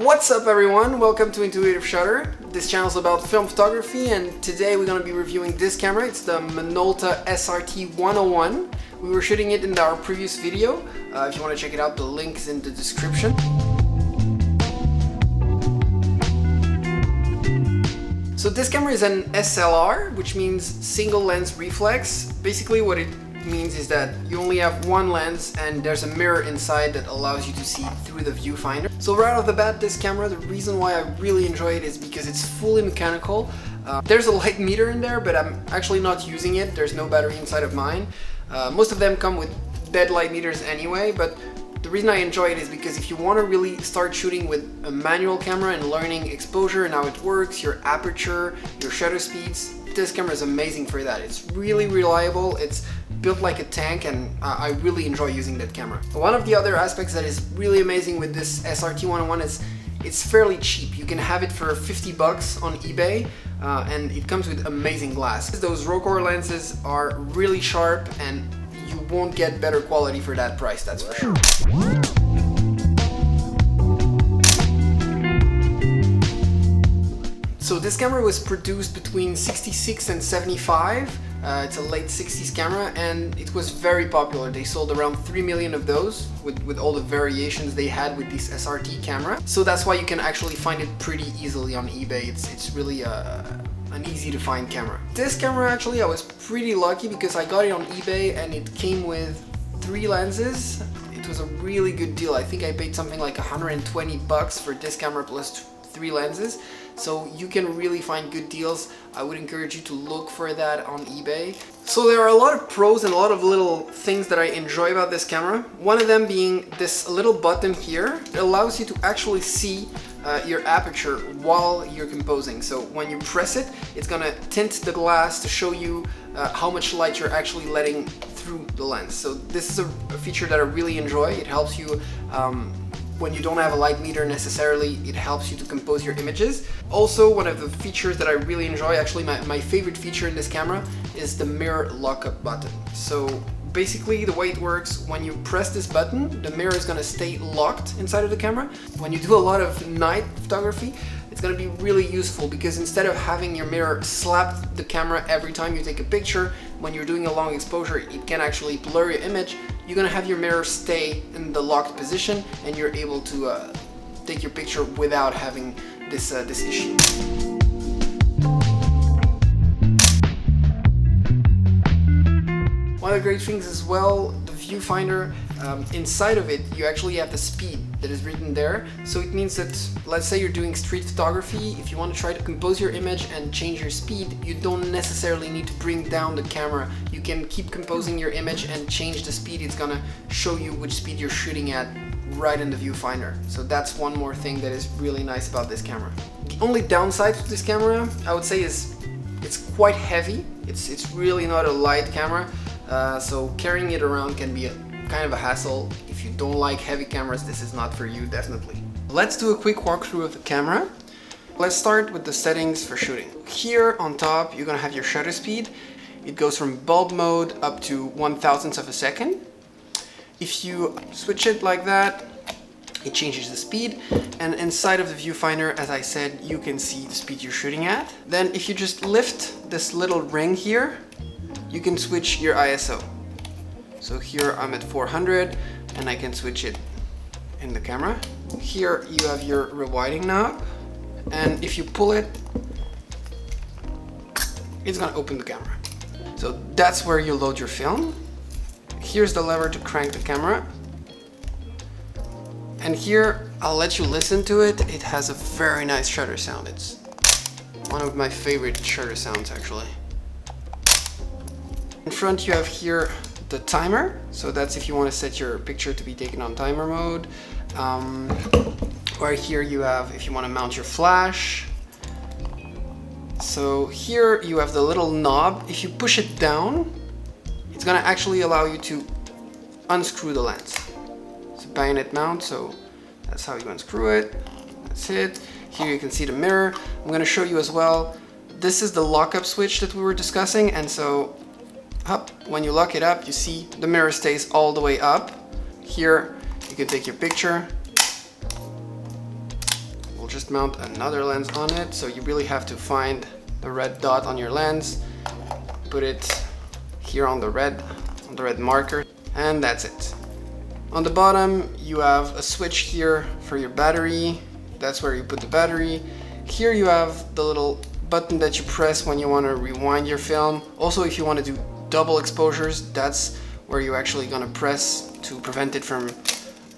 What's up everyone, welcome to Intuitive Shutter. This channel is about film photography and today we're going to be reviewing this camera. It's the Minolta SRT101. We were shooting it in our previous video. If you want to check it out, the link is in the description. So this camera is an SLR, which means single lens reflex. Basically what it means is that you only have one lens and there's a mirror inside that allows you to see through the viewfinder. So right off the bat, this camera, the reason why I really enjoy it is because it's fully mechanical. There's a light meter in there, but I'm actually not using it. There's no battery inside of mine. Most of them come with dead light meters anyway, but the reason I enjoy it is because if you want to really start shooting with a manual camera and learning exposure and how it works, your aperture, your shutter speeds, this camera is amazing for that. It's really reliable, it's built like a tank, and I really enjoy using that camera. One of the other aspects that is really amazing with this SRT101 is it's fairly cheap. You can have it for 50 bucks on eBay, and it comes with amazing glass. Those RAW lenses are really sharp and you won't get better quality for that price, that's for sure. So this camera was produced between 66 and 75. It's a late 60s camera and it was very popular. They sold around 3 million of those with all the variations they had with this SRT camera. So that's why you can actually find it pretty easily on eBay. It's really an easy to find camera. This camera actually I was pretty lucky because I got it on eBay and it came with 3 lenses. It was a really good deal. I think I paid something like 120 bucks for this camera plus 3 lenses. So you can really find good deals. I would encourage you to look for that on eBay. So there are a lot of pros and a lot of little things that I enjoy about this camera. One of them being this little button here. It allows you to actually see your aperture while you're composing. So when you press it, it's gonna tint the glass to show you how much light you're actually letting through the lens. So this is a feature that I really enjoy. It helps you when you don't have a light meter necessarily, it helps you to compose your images. Also, one of the features that I really enjoy, actually my favorite feature in this camera, is the mirror lockup button. So basically the way it works, when you press this button, the mirror is gonna stay locked inside of the camera. When you do a lot of night photography, it's gonna be really useful because instead of having your mirror slap the camera every time you take a picture, when you're doing a long exposure, it can actually blur your image. You're gonna have your mirror stay in the locked position and you're able to take your picture without having this issue. One of the great things as well, the viewfinder, inside of it you actually have the speed that is written there. So it means that, let's say you're doing street photography, if you want to try to compose your image and change your speed, you don't necessarily need to bring down the camera. You can keep composing your image and change the speed. It's gonna show you which speed you're shooting at right in the viewfinder. So that's one more thing that is really nice about this camera. The only downside to this camera, I would say, is it's quite heavy. It's really not a light camera. So carrying it around can be kind of a hassle. If you don't like heavy cameras, this is not for you, definitely. Let's do a quick walkthrough of the camera. Let's start with the settings for shooting. Here on top, you're gonna have your shutter speed. It goes from bulb mode up to 1/1000th of a second. If you switch it like that, it changes the speed, and inside of the viewfinder, as I said, you can see the speed you're shooting at. Then if you just lift this little ring here, you can switch your ISO. So here I'm at 400 and I can switch it in the camera. Here you have your rewinding knob, and if you pull it, it's gonna open the camera. So that's where you load your film. Here's the lever to crank the camera. And here, I'll let you listen to it. It has a very nice shutter sound. It's one of my favorite shutter sounds actually. In front you have here the timer, so that's if you want to set your picture to be taken on timer mode. Or here you have if you want to mount your flash. So here you have the little knob. If you push it down, it's gonna actually allow you to unscrew the lens. It's a bayonet mount, so that's how you unscrew it. That's it. Here you can see the mirror. I'm gonna show you as well. This is the lockup switch that we were discussing, and so up, when you lock it up, you see the mirror stays all the way up. Here you can take your picture just mount another lens on it. So you really have to find the red dot on your lens, put it here on the red marker, and that's it. On the bottom you have a switch here for your battery. That's where you put the battery. Here you have the little button that you press when you want to rewind your film. Also, if you want to do double exposures, that's where you're actually going to press to prevent it from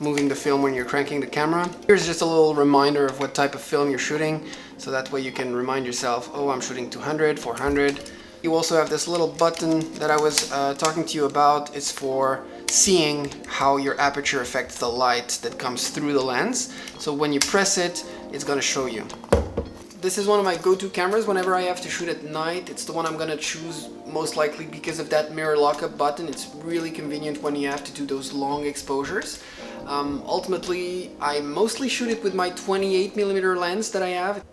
moving the film when you're cranking the camera. Here's just a little reminder of what type of film you're shooting, so that way you can remind yourself, oh, I'm shooting 200, 400. You also have this little button that I was talking to you about. It's for seeing how your aperture affects the light that comes through the lens. So when you press it, it's going to show you. This is one of my go-to cameras whenever I have to shoot at night. It's the one I'm gonna choose most likely because of that mirror lockup button. It's really convenient when you have to do those long exposures. Ultimately, I mostly shoot it with my 28mm lens that I have.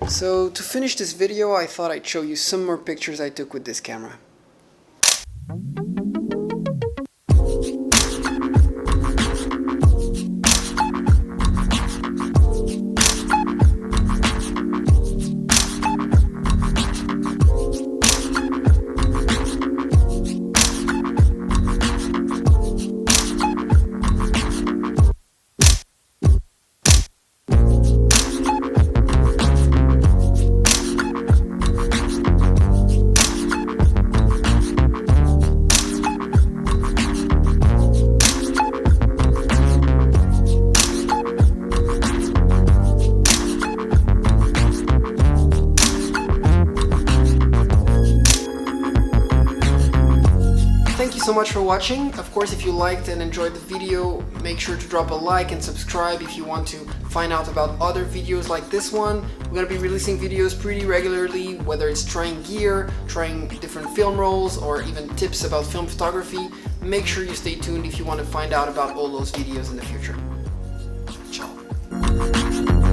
So to finish this video, I thought I'd show you some more pictures I took with this camera. Thank you so much for watching. Of course, if you liked and enjoyed the video, make sure to drop a like and subscribe if you want to find out about other videos like this one. We're going to be releasing videos pretty regularly, whether it's trying gear, trying different film rolls, or even tips about film photography. Make sure you stay tuned if you want to find out about all those videos in the future. Ciao.